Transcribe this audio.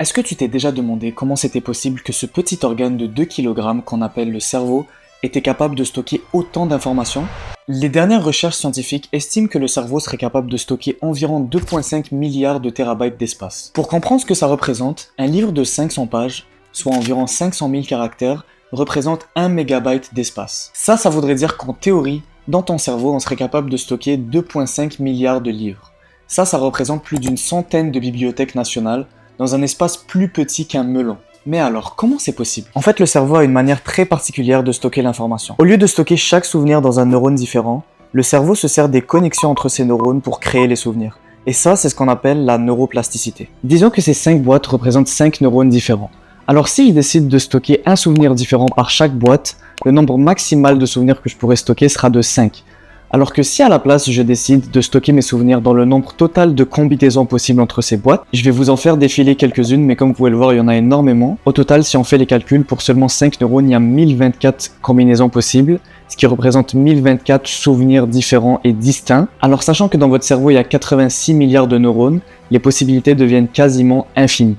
Est-ce que tu t'es déjà demandé comment c'était possible que ce petit organe de 2 kg qu'on appelle le cerveau était capable de stocker autant d'informations? Les dernières recherches scientifiques estiment que le cerveau serait capable de stocker environ 2,5 milliards de térabytes d'espace. Pour comprendre ce que ça représente, un livre de 500 pages, soit environ 500 000 caractères, représente 1 mégabyte d'espace. Ça voudrait dire qu'en théorie, dans ton cerveau, on serait capable de stocker 2,5 milliards de livres. Ça représente plus d'une centaine de bibliothèques nationales dans un espace plus petit qu'un melon. Mais alors, comment c'est possible? En fait, le cerveau a une manière très particulière de stocker l'information. Au lieu de stocker chaque souvenir dans un neurone différent, le cerveau se sert des connexions entre ces neurones pour créer les souvenirs. Et ça, c'est ce qu'on appelle la neuroplasticité. Disons que ces 5 boîtes représentent 5 neurones différents. Alors si je décide de stocker un souvenir différent par chaque boîte, le nombre maximal de souvenirs que je pourrais stocker sera de 5. Alors que si à la place je décide de stocker mes souvenirs dans le nombre total de combinaisons possibles entre ces boîtes, je vais vous en faire défiler quelques-unes, mais comme vous pouvez le voir, il y en a énormément. Au total, si on fait les calculs, pour seulement 5 neurones, il y a 1024 combinaisons possibles, ce qui représente 1024 souvenirs différents et distincts. Alors sachant que dans votre cerveau il y a 86 milliards de neurones, les possibilités deviennent quasiment infinies.